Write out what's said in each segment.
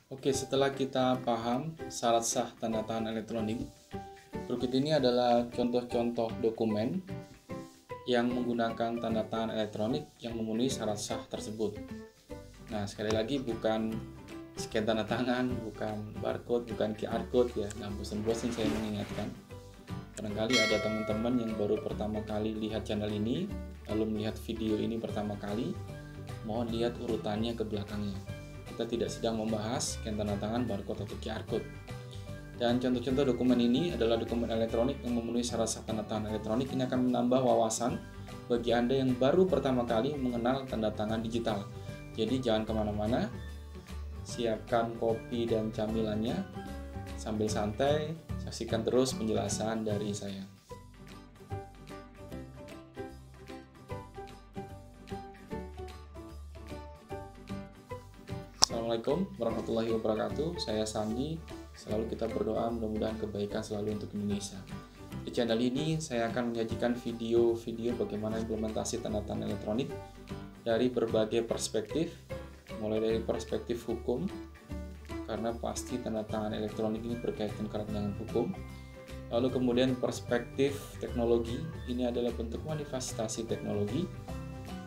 Oke, setelah kita paham syarat sah tanda tangan elektronik, berikut ini adalah contoh-contoh dokumen yang menggunakan tanda tangan elektronik yang memenuhi syarat sah tersebut. Nah, sekali lagi bukan scan tanda tangan, bukan barcode, bukan QR code ya. Nah, bosan-bosan saya mengingatkan. Barangkali ada teman-teman yang baru pertama kali lihat channel ini, lalu melihat video ini pertama kali, mohon lihat urutannya ke belakangnya. Kita tidak sedang membahas scan tanda tangan, barcode, atau QR code. Dan contoh-contoh dokumen ini adalah dokumen elektronik yang memenuhi syarat sah tanda tangan elektronik. Ini akan menambah wawasan bagi Anda yang baru pertama kali mengenal tanda tangan digital. Jadi jangan kemana-mana, siapkan kopi dan camilannya, sambil santai, saksikan terus penjelasan dari saya. Assalamualaikum warahmatullahi wabarakatuh. Saya Sandi. Selalu kita berdoa mudah-mudahan kebaikan selalu untuk Indonesia. Di channel ini saya akan menyajikan video-video bagaimana implementasi tanda tangan elektronik dari berbagai perspektif, mulai dari perspektif hukum, karena pasti tanda tangan elektronik ini berkaitan dengan hukum. Lalu kemudian perspektif teknologi, ini adalah bentuk manifestasi teknologi.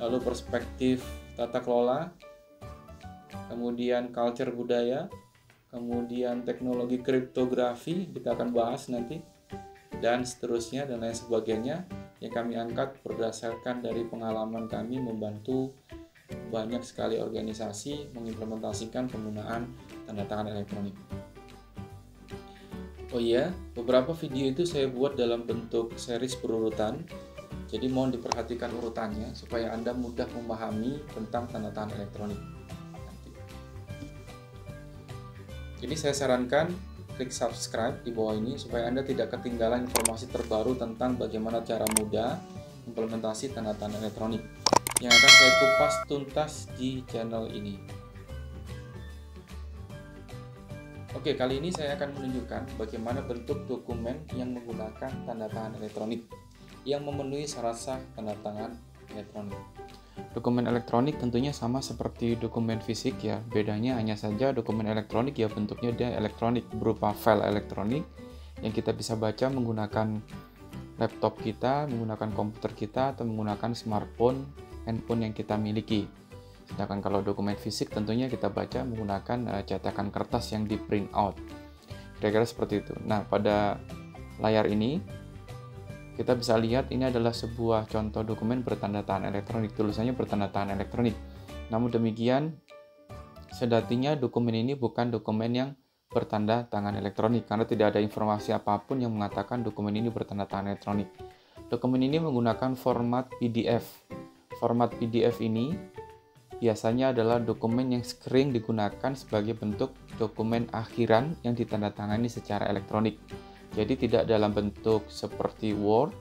Lalu perspektif tata kelola, kemudian culture budaya, kemudian teknologi kriptografi, kita akan bahas nanti, dan seterusnya dan lain sebagainya yang kami angkat berdasarkan dari pengalaman kami membantu banyak sekali organisasi mengimplementasikan penggunaan tanda tangan elektronik. Oh iya, beberapa video itu saya buat dalam bentuk series berurutan, jadi mohon diperhatikan urutannya supaya Anda mudah memahami tentang tanda tangan elektronik. Jadi saya sarankan klik subscribe di bawah ini supaya Anda tidak ketinggalan informasi terbaru tentang bagaimana cara mudah implementasi tanda tangan elektronik yang akan saya kupas tuntas di channel ini. Oke, kali ini saya akan menunjukkan bagaimana bentuk dokumen yang menggunakan tanda tangan elektronik yang memenuhi syarat sah tanda tangan elektronik. Dokumen elektronik tentunya sama seperti dokumen fisik ya, bedanya hanya saja dokumen elektronik ya bentuknya dia elektronik berupa file elektronik yang kita bisa baca menggunakan laptop kita, menggunakan komputer kita, atau menggunakan smartphone, handphone yang kita miliki. Sedangkan kalau dokumen fisik tentunya kita baca menggunakan cetakan kertas yang di print out. Kira-kira seperti itu. Nah, pada layar ini kita bisa lihat ini adalah sebuah contoh dokumen bertanda tangan elektronik, tulisannya bertanda tangan elektronik. Namun demikian, sejatinya dokumen ini bukan dokumen yang bertanda tangan elektronik karena tidak ada informasi apapun yang mengatakan dokumen ini bertanda tangan elektronik. Dokumen ini menggunakan format PDF. Format PDF ini biasanya adalah dokumen yang sering digunakan sebagai bentuk dokumen akhiran yang ditandatangani secara elektronik. Jadi tidak dalam bentuk seperti Word,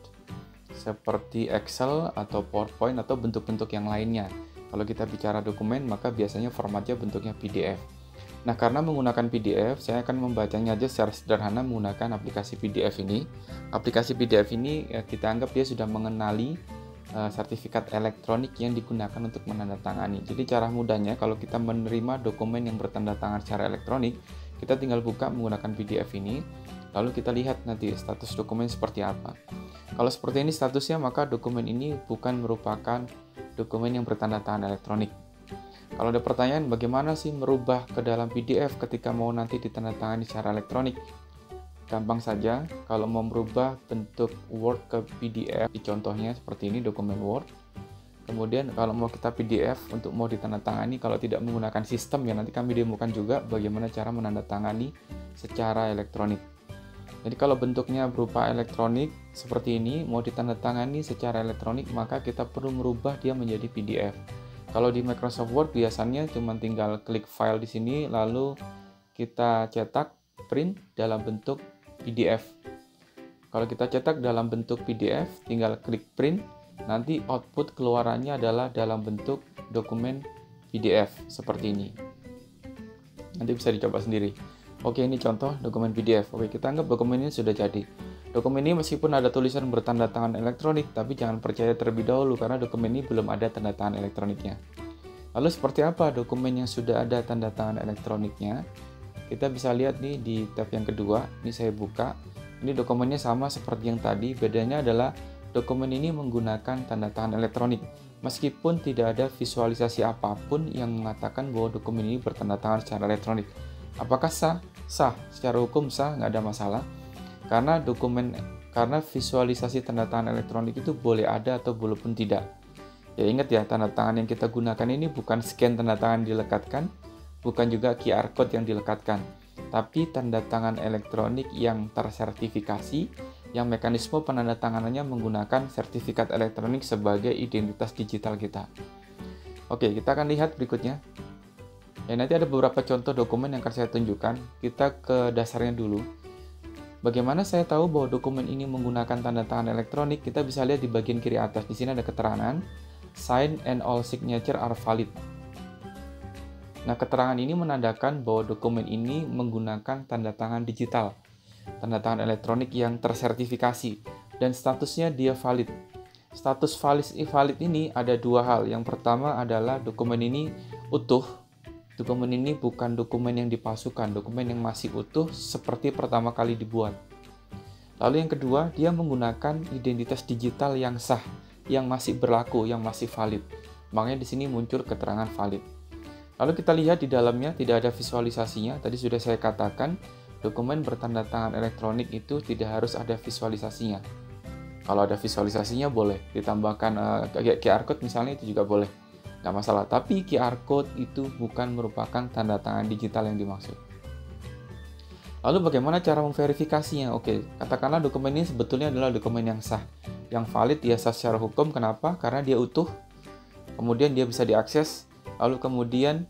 seperti Excel atau PowerPoint atau bentuk-bentuk yang lainnya. Kalau kita bicara dokumen, maka biasanya formatnya bentuknya PDF. Nah, karena menggunakan PDF, saya akan membacanya aja secara sederhana menggunakan aplikasi PDF ini. Aplikasi PDF ini kita anggap dia sudah mengenali sertifikat elektronik yang digunakan untuk menandatangani. Jadi cara mudahnya kalau kita menerima dokumen yang bertanda tangan secara elektronik, kita tinggal buka menggunakan PDF ini. Lalu kita lihat nanti status dokumen seperti apa. Kalau seperti ini statusnya, maka dokumen ini bukan merupakan dokumen yang bertanda tangan elektronik. Kalau ada pertanyaan, bagaimana sih merubah ke dalam PDF ketika mau nanti ditandatangani secara elektronik? Gampang saja, kalau mau merubah bentuk Word ke PDF, contohnya seperti ini dokumen Word. Kemudian kalau mau kita PDF untuk mau ditandatangani, kalau tidak menggunakan sistem ya nanti kami demokan juga bagaimana cara menandatangani secara elektronik. Jadi kalau bentuknya berupa elektronik seperti ini, mau ditandatangani secara elektronik, maka kita perlu merubah dia menjadi PDF. Kalau di Microsoft Word biasanya cuma tinggal klik file di sini, lalu kita cetak print dalam bentuk PDF. Kalau kita cetak dalam bentuk PDF, tinggal klik print, nanti output keluarannya adalah dalam bentuk dokumen PDF seperti ini. Nanti bisa dicoba sendiri. Oke, ini contoh dokumen PDF. Oke, kita anggap dokumen ini sudah jadi. Dokumen ini meskipun ada tulisan bertanda tangan elektronik, tapi jangan percaya terlebih dahulu karena dokumen ini belum ada tanda tangan elektroniknya. Lalu seperti apa dokumen yang sudah ada tanda tangan elektroniknya? Kita bisa lihat nih di tab yang kedua, ini saya buka. Ini dokumennya sama seperti yang tadi, bedanya adalah dokumen ini menggunakan tanda tangan elektronik. Meskipun tidak ada visualisasi apapun yang mengatakan bahwa dokumen ini bertanda tangan secara elektronik. Apakah sah? Sah, secara hukum sah, nggak ada masalah. Karena visualisasi tanda tangan elektronik itu boleh ada atau boleh pun tidak. Ya ingat ya, tanda tangan yang kita gunakan ini bukan scan tanda tangan dilekatkan, bukan juga QR code yang dilekatkan, tapi tanda tangan elektronik yang tersertifikasi, yang mekanisme penandatanganannya menggunakan sertifikat elektronik sebagai identitas digital kita. Oke, kita akan lihat berikutnya. Ya, nanti ada beberapa contoh dokumen yang akan saya tunjukkan. Kita ke dasarnya dulu. Bagaimana saya tahu bahwa dokumen ini menggunakan tanda tangan elektronik? Kita bisa lihat di bagian kiri atas. Di sini ada keterangan, sign and all signature are valid. Nah, keterangan ini menandakan bahwa dokumen ini menggunakan tanda tangan digital, tanda tangan elektronik yang tersertifikasi, dan statusnya dia valid. Status valid ini ada dua hal. Yang pertama adalah dokumen ini utuh. Dokumen ini bukan dokumen yang dipalsukan, dokumen yang masih utuh seperti pertama kali dibuat. Lalu yang kedua, dia menggunakan identitas digital yang sah, yang masih berlaku, yang masih valid. Makanya di sini muncul keterangan valid. Lalu kita lihat di dalamnya tidak ada visualisasinya. Tadi sudah saya katakan, dokumen bertanda tangan elektronik itu tidak harus ada visualisasinya. Kalau ada visualisasinya boleh, ditambahkan QR code misalnya itu juga boleh. Nggak masalah, tapi QR code itu bukan merupakan tanda tangan digital yang dimaksud. Lalu bagaimana cara memverifikasinya? Oke, katakanlah dokumen ini sebetulnya adalah dokumen yang sah. Yang valid dia sah secara hukum, kenapa? Karena dia utuh, kemudian dia bisa diakses, lalu kemudian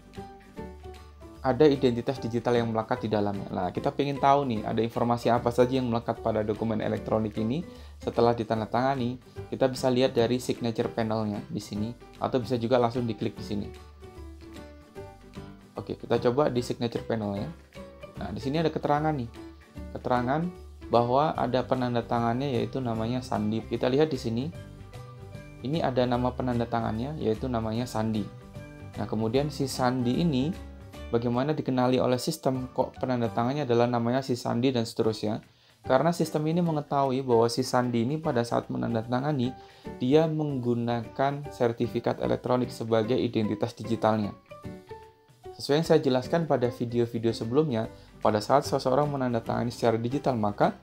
ada identitas digital yang melekat di dalamnya. Nah, kita ingin tahu nih, ada informasi apa saja yang melekat pada dokumen elektronik ini setelah ditandatangani. Kita bisa lihat dari signature panelnya di sini, atau bisa juga langsung diklik di sini. Oke, kita coba di signature panelnya. Nah, di sini ada keterangan nih. Keterangan bahwa ada penandatangannya yaitu namanya Sandi. Kita lihat di sini. Ini ada nama penandatangannya yaitu namanya Sandi. Nah, kemudian si Sandi ini bagaimana dikenali oleh sistem, kok penandatangannya adalah namanya si Sandi dan seterusnya. Karena sistem ini mengetahui bahwa si Sandi ini pada saat menandatangani, dia menggunakan sertifikat elektronik sebagai identitas digitalnya. Sesuai yang saya jelaskan pada video-video sebelumnya, pada saat seseorang menandatangani secara digital, maka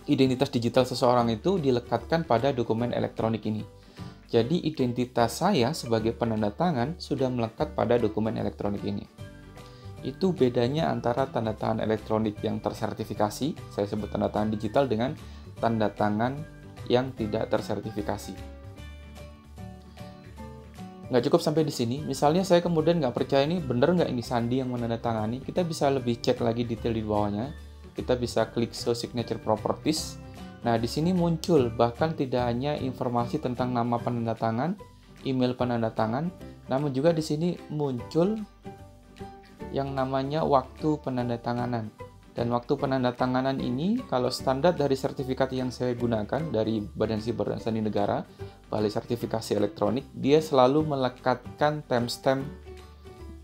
identitas digital seseorang itu dilekatkan pada dokumen elektronik ini. Jadi identitas saya sebagai penanda tangan sudah melekat pada dokumen elektronik ini. Itu bedanya antara tanda tangan elektronik yang tersertifikasi, saya sebut tanda tangan digital, dengan tanda tangan yang tidak tersertifikasi. Nggak cukup sampai di sini, misalnya saya kemudian nggak percaya ini bener nggak ini Sandi yang menandatangani, kita bisa lebih cek lagi detail di bawahnya. Kita bisa klik Show Signature Properties. Nah, di sini muncul bahkan tidak hanya informasi tentang nama penandatangan, email penandatangan, namun juga di sini muncul yang namanya waktu penandatanganan. Dan waktu penandatanganan ini, kalau standar dari sertifikat yang saya gunakan dari Badan Siber dan Sandi Negara, Balai Sertifikasi Elektronik, dia selalu melekatkan timestamp,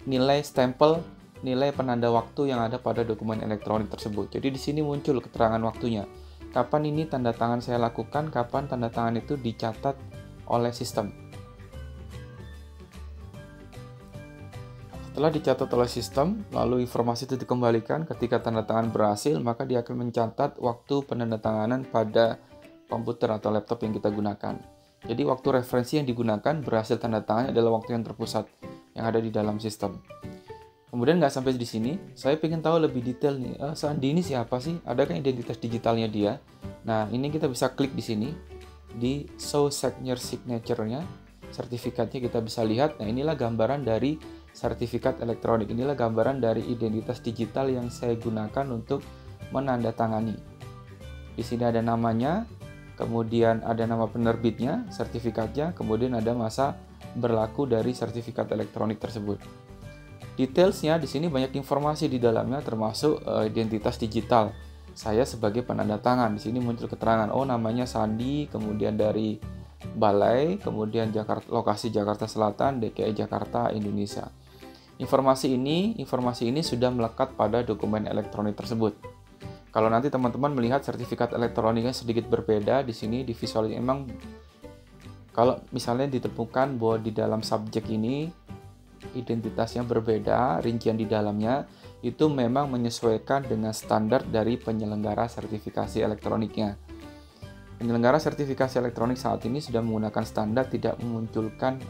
nilai stempel, nilai penanda waktu yang ada pada dokumen elektronik tersebut. Jadi di sini muncul keterangan waktunya. Kapan ini tanda tangan saya lakukan, kapan tanda tangan itu dicatat oleh sistem. Setelah dicatat oleh sistem, lalu informasi itu dikembalikan ketika tanda tangan berhasil, maka dia akan mencatat waktu penandatanganan pada komputer atau laptop yang kita gunakan. Jadi waktu referensi yang digunakan berhasil tanda tangan adalah waktu yang terpusat yang ada di dalam sistem. Kemudian nggak sampai di sini, saya ingin tahu lebih detail nih, Sandi ini siapa sih? Adakah identitas digitalnya dia? Nah, ini kita bisa klik di sini, di Show Signature-nya, sertifikatnya kita bisa lihat. Nah, inilah gambaran dari sertifikat elektronik. Inilah gambaran dari identitas digital yang saya gunakan untuk menandatangani. Di sini ada namanya, kemudian ada nama penerbitnya, sertifikatnya, kemudian ada masa berlaku dari sertifikat elektronik tersebut. Detailsnya di sini banyak informasi di dalamnya, termasuk identitas digital saya sebagai penanda tangan. Di sini muncul keterangan, oh namanya Sandi, kemudian dari Balai, kemudian lokasi Jakarta Selatan, DKI Jakarta, Indonesia. Informasi ini sudah melekat pada dokumen elektronik tersebut. Kalau nanti teman-teman melihat sertifikat elektroniknya sedikit berbeda, di sini di visualisasi emang kalau misalnya ditemukan bahwa di dalam subjek ini identitasnya berbeda, rincian di dalamnya itu memang menyesuaikan dengan standar dari penyelenggara sertifikasi elektroniknya. Penyelenggara sertifikasi elektronik saat ini sudah menggunakan standar tidak memunculkan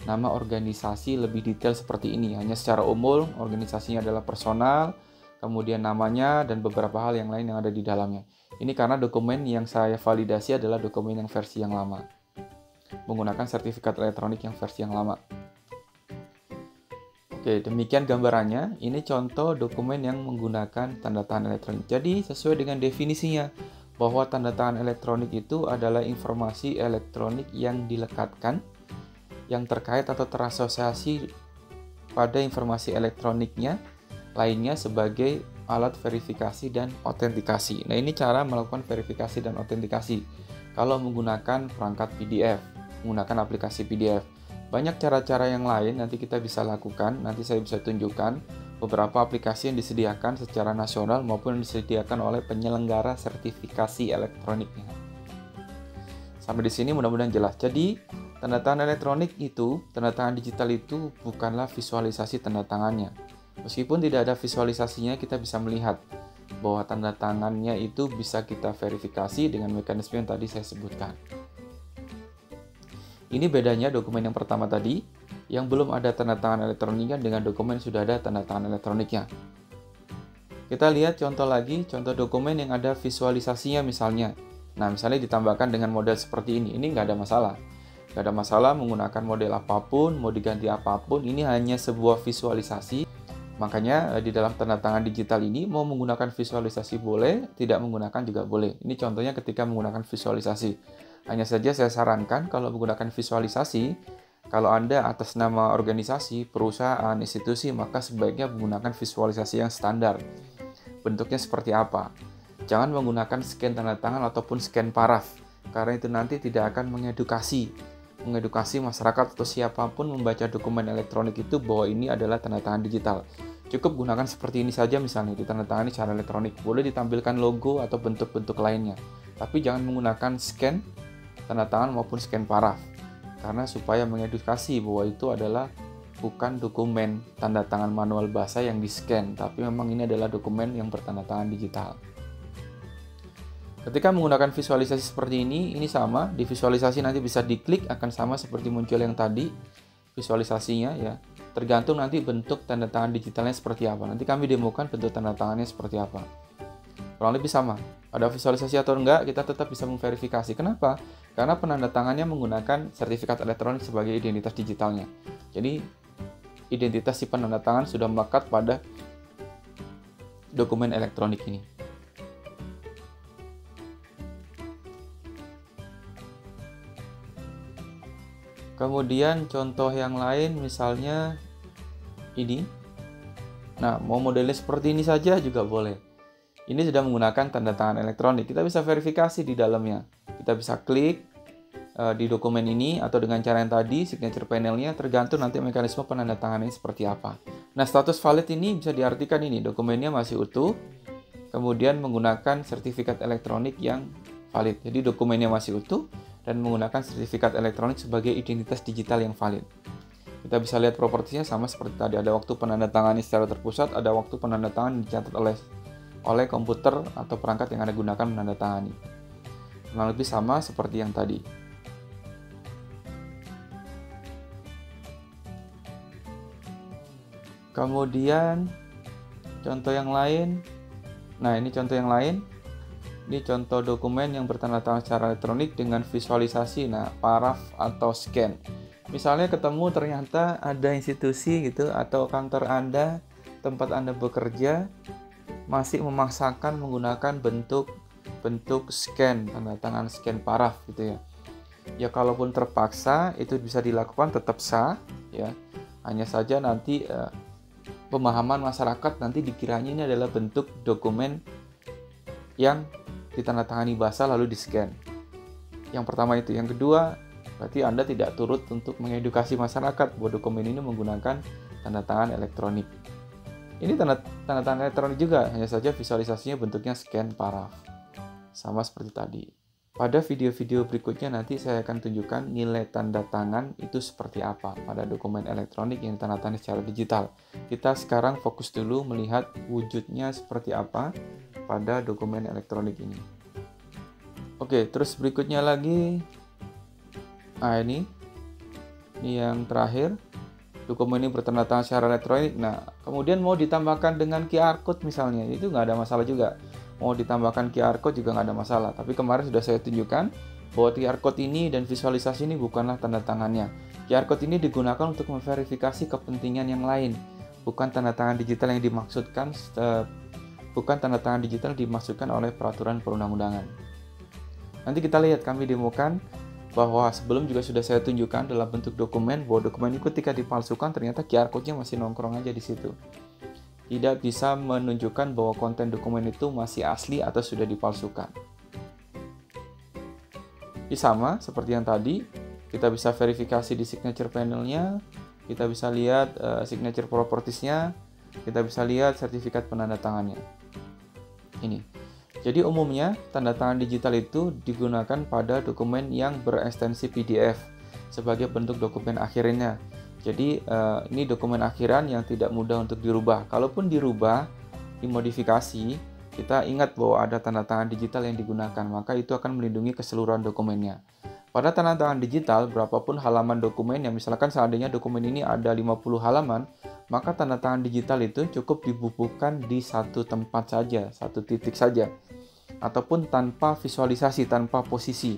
nama organisasi lebih detail seperti ini. Hanya secara umum organisasinya adalah personal, kemudian namanya dan beberapa hal yang lain yang ada di dalamnya. Ini karena dokumen yang saya validasi adalah dokumen yang versi yang lama, menggunakan sertifikat elektronik yang versi yang lama. Oke, demikian gambarannya. Ini contoh dokumen yang menggunakan tanda tangan elektronik. Jadi, sesuai dengan definisinya, bahwa tanda tangan elektronik itu adalah informasi elektronik yang dilekatkan, yang terkait atau terasosiasi pada informasi elektroniknya lainnya sebagai alat verifikasi dan autentikasi. Nah, ini cara melakukan verifikasi dan autentikasi kalau menggunakan perangkat PDF, menggunakan aplikasi PDF. Banyak cara-cara yang lain nanti kita bisa lakukan, nanti saya bisa tunjukkan beberapa aplikasi yang disediakan secara nasional maupun yang disediakan oleh penyelenggara sertifikasi elektroniknya. Sampai di sini mudah-mudahan jelas. Jadi, tanda tangan elektronik itu, tanda tangan digital itu bukanlah visualisasi tanda tangannya. Meskipun tidak ada visualisasinya, kita bisa melihat bahwa tanda tangannya itu bisa kita verifikasi dengan mekanisme yang tadi saya sebutkan. Ini bedanya dokumen yang pertama tadi, yang belum ada tanda tangan elektroniknya dengan dokumen yang sudah ada tanda tangan elektroniknya. Kita lihat contoh lagi, contoh dokumen yang ada visualisasinya misalnya. Nah, misalnya ditambahkan dengan model seperti ini nggak ada masalah. Nggak ada masalah menggunakan model apapun, mau diganti apapun, ini hanya sebuah visualisasi. Makanya di dalam tanda tangan digital ini mau menggunakan visualisasi boleh, tidak menggunakan juga boleh. Ini contohnya ketika menggunakan visualisasi. Hanya saja saya sarankan kalau menggunakan visualisasi, kalau Anda atas nama organisasi, perusahaan, institusi, maka sebaiknya menggunakan visualisasi yang standar. Bentuknya seperti apa? Jangan menggunakan scan tanda tangan ataupun scan paraf, karena itu nanti tidak akan mengedukasi masyarakat atau siapapun membaca dokumen elektronik itu bahwa ini adalah tanda tangan digital. Cukup gunakan seperti ini saja misalnya, ditandatangani secara elektronik. Boleh ditampilkan logo atau bentuk-bentuk lainnya. Tapi jangan menggunakan scan tanda tangan maupun scan paraf, karena supaya mengedukasi bahwa itu adalah bukan dokumen tanda tangan manual bahasa yang di-scan, tapi memang ini adalah dokumen yang bertanda tangan digital. Ketika menggunakan visualisasi seperti ini sama, di visualisasi nanti bisa diklik akan sama seperti muncul yang tadi visualisasinya ya. Tergantung nanti bentuk tanda tangan digitalnya seperti apa. Nanti kami demokan bentuk tanda tangannya seperti apa. Kurang lebih sama. Ada visualisasi atau enggak, kita tetap bisa memverifikasi. Kenapa? Karena penanda tangannya menggunakan sertifikat elektronik sebagai identitas digitalnya. Jadi, identitas si penanda tangan sudah melekat pada dokumen elektronik ini. Kemudian contoh yang lain misalnya ini. Nah, mau modelnya seperti ini saja juga boleh. Ini sudah menggunakan tanda tangan elektronik. Kita bisa verifikasi di dalamnya. Kita bisa klik di dokumen ini atau dengan cara yang tadi, signature panelnya, tergantung nanti mekanisme penandatangannya seperti apa. Nah, status valid ini bisa diartikan ini, dokumennya masih utuh, kemudian menggunakan sertifikat elektronik yang valid. Jadi dokumennya masih utuh dan menggunakan sertifikat elektronik sebagai identitas digital yang valid. Kita bisa lihat propertinya sama seperti tadi, ada waktu penandatangan secara terpusat, ada waktu penandatangan dicatat oleh komputer atau perangkat yang Anda gunakan menandatangani. Kurang lebih sama seperti yang tadi. Kemudian contoh yang lain. Nah, ini contoh yang lain. Ini contoh dokumen yang bertanda tangan secara elektronik dengan visualisasi, paraf atau scan. Misalnya ketemu ternyata ada institusi gitu atau kantor Anda, tempat Anda bekerja masih memaksakan menggunakan bentuk scan, tanda tangan scan paraf gitu ya. Ya kalaupun terpaksa itu bisa dilakukan tetap sah ya. Hanya saja nanti pemahaman masyarakat nanti dikiranya ini adalah bentuk dokumen yang ditandatangani basah lalu di-scan. Yang pertama itu. Yang kedua, berarti Anda tidak turut untuk mengedukasi masyarakat bahwa dokumen ini menggunakan tanda tangan elektronik. Ini tanda tangan elektronik juga, hanya saja visualisasinya bentuknya scan paraf. Sama seperti tadi. Pada video-video berikutnya nanti saya akan tunjukkan nilai tanda tangan itu seperti apa pada dokumen elektronik yang ditandatangani secara digital. Kita sekarang fokus dulu melihat wujudnya seperti apa pada dokumen elektronik ini. Oke, terus berikutnya lagi, ini yang terakhir, dokumen ini bertanda tangan secara elektronik. Nah, kemudian mau ditambahkan dengan QR code misalnya, itu nggak ada masalah juga. Mau ditambahkan QR code juga nggak ada masalah. Tapi kemarin sudah saya tunjukkan bahwa QR code ini dan visualisasi ini bukanlah tanda tangannya. QR code ini digunakan untuk memverifikasi kepentingan yang lain, bukan tanda tangan digital yang dimaksudkan, oleh peraturan perundang-undangan. Nanti kita lihat, kami demokan bahwa sebelum juga sudah saya tunjukkan dalam bentuk dokumen, bahwa dokumen itu ketika dipalsukan ternyata QR code-nya masih nongkrong aja di situ. Tidak bisa menunjukkan bahwa konten dokumen itu masih asli atau sudah dipalsukan. Ini sama seperti yang tadi, kita bisa verifikasi di signature panelnya, kita bisa lihat signature properties-nya, kita bisa lihat sertifikat penandatangannya. Ini. Jadi umumnya tanda tangan digital itu digunakan pada dokumen yang berekstensi PDF sebagai bentuk dokumen akhirnya. Jadi ini dokumen akhiran yang tidak mudah untuk dirubah. Kalaupun dirubah, dimodifikasi, kita ingat bahwa ada tanda tangan digital yang digunakan, maka itu akan melindungi keseluruhan dokumennya. Pada tanda tangan digital, berapapun halaman dokumen, yang misalkan seandainya dokumen ini ada 50 halaman, maka tanda tangan digital itu cukup dibubuhkan di satu tempat saja, satu titik saja, ataupun tanpa visualisasi, tanpa posisi.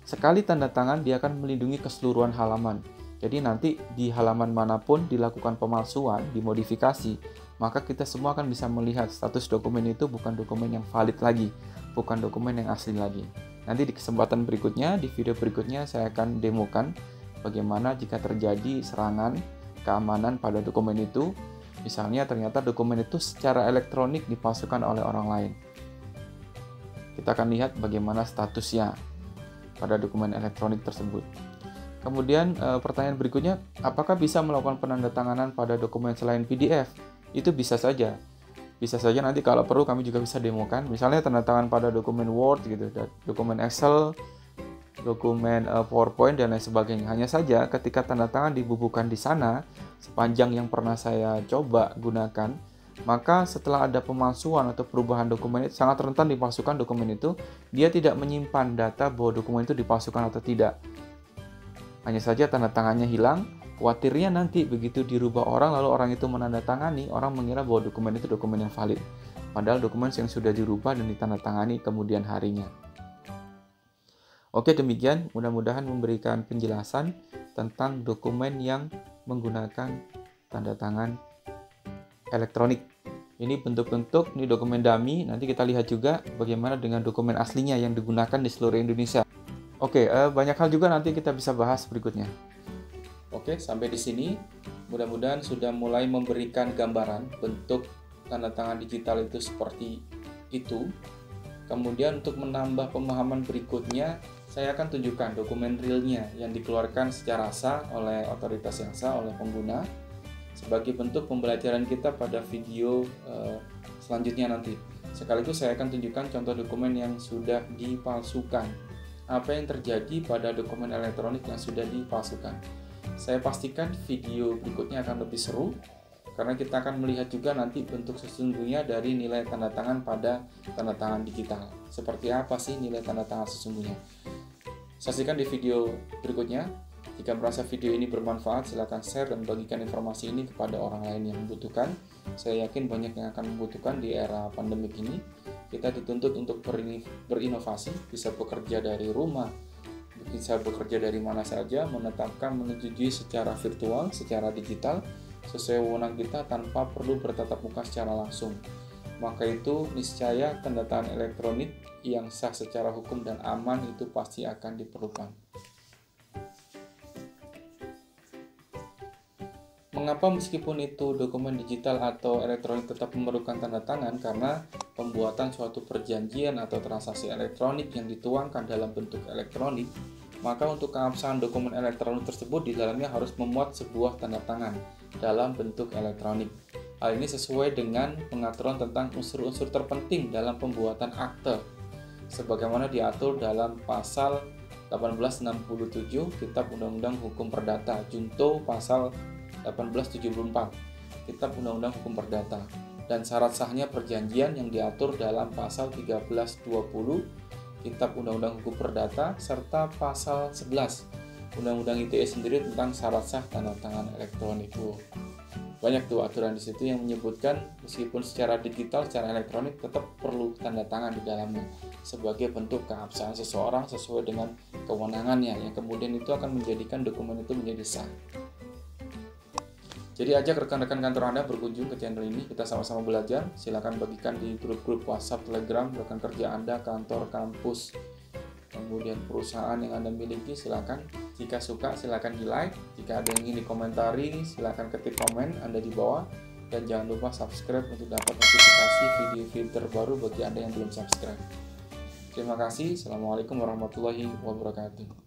Sekali tanda tangan, dia akan melindungi keseluruhan halaman. Jadi nanti di halaman manapun dilakukan pemalsuan, dimodifikasi, maka kita semua akan bisa melihat status dokumen itu bukan dokumen yang valid lagi, bukan dokumen yang asli lagi. Nanti di kesempatan berikutnya, di video berikutnya saya akan demokan bagaimana jika terjadi serangan keamanan pada dokumen itu. Misalnya ternyata dokumen itu secara elektronik dipalsukan oleh orang lain. Kita akan lihat bagaimana statusnya pada dokumen elektronik tersebut. Kemudian pertanyaan berikutnya, apakah bisa melakukan penandatanganan pada dokumen selain PDF? Itu bisa saja. Bisa saja nanti kalau perlu kami juga bisa demokan. Misalnya tanda tangan pada dokumen Word gitu, dokumen Excel, dokumen PowerPoint dan lain sebagainya. Hanya saja ketika tanda tangan dibubuhkan di sana, sepanjang yang pernah saya coba gunakan, maka setelah ada pemalsuan atau perubahan dokumen itu sangat rentan dipalsukan dokumen itu, dia tidak menyimpan data bahwa dokumen itu dipalsukan atau tidak. Hanya saja tanda tangannya hilang, khawatirnya nanti begitu dirubah orang lalu orang itu menandatangani, orang mengira bahwa dokumen itu dokumen yang valid. Padahal dokumen yang sudah dirubah dan ditandatangani kemudian harinya. Oke, demikian mudah-mudahan memberikan penjelasan tentang dokumen yang menggunakan tanda tangan elektronik. Ini bentuk-bentuk, ini dokumen dummy, nanti kita lihat juga bagaimana dengan dokumen aslinya yang digunakan di seluruh Indonesia. Oke, banyak hal juga nanti kita bisa bahas berikutnya. Oke, sampai di sini. Mudah-mudahan sudah mulai memberikan gambaran bentuk tanda tangan digital itu seperti itu. Kemudian untuk menambah pemahaman berikutnya, saya akan tunjukkan dokumen realnya yang dikeluarkan secara sah oleh otoritas yang sah, oleh pengguna, sebagai bentuk pembelajaran kita pada video selanjutnya nanti. Sekaligus saya akan tunjukkan contoh dokumen yang sudah dipalsukan. Apa yang terjadi pada dokumen elektronik yang sudah dipalsukan. Saya pastikan video berikutnya akan lebih seru, karena kita akan melihat juga nanti bentuk sesungguhnya dari nilai tanda tangan pada tanda tangan digital. Seperti apa sih nilai tanda tangan sesungguhnya? Saksikan di video berikutnya. Jika merasa video ini bermanfaat, silakan share dan bagikan informasi ini kepada orang lain yang membutuhkan. Saya yakin banyak yang akan membutuhkan di era pandemik ini. Kita dituntut untuk berinovasi, bisa bekerja dari rumah, bisa bekerja dari mana saja, menetapkan, menyetujui secara virtual, secara digital, sesuai wewenang kita tanpa perlu bertatap muka secara langsung. Maka itu niscaya tanda tangan elektronik yang sah secara hukum dan aman itu pasti akan diperlukan. Mengapa meskipun itu dokumen digital atau elektronik tetap memerlukan tanda tangan? Karena pembuatan suatu perjanjian atau transaksi elektronik yang dituangkan dalam bentuk elektronik, maka untuk keabsahan dokumen elektronik tersebut di dalamnya harus memuat sebuah tanda tangan. dalam bentuk elektronik. Hal ini sesuai dengan pengaturan tentang unsur-unsur terpenting dalam pembuatan akte, sebagaimana diatur dalam pasal 1867 Kitab Undang-Undang Hukum Perdata, Junto pasal 1874 Kitab Undang-Undang Hukum Perdata, dan syarat sahnya perjanjian yang diatur dalam pasal 1320 Kitab Undang-Undang Hukum Perdata, serta pasal 11 Undang-Undang ITE sendiri tentang syarat sah tanda tangan elektronik. Banyak tuh aturan di situ yang menyebutkan meskipun secara digital, secara elektronik tetap perlu tanda tangan di dalamnya sebagai bentuk keabsahan seseorang sesuai dengan kewenangannya, yang kemudian itu akan menjadikan dokumen itu menjadi sah. Jadi ajak rekan-rekan kantor Anda berkunjung ke channel ini, kita sama-sama belajar. Silakan bagikan di grup-grup WhatsApp, Telegram, rekan kerja Anda, kantor, kampus, kemudian perusahaan yang Anda miliki. Silakan, jika suka silakan di like, jika ada yang ingin dikomentari silakan ketik komen Anda di bawah, dan jangan lupa subscribe untuk dapat notifikasi video-video terbaru bagi Anda yang belum subscribe. Terima kasih. Assalamualaikum warahmatullahi wabarakatuh.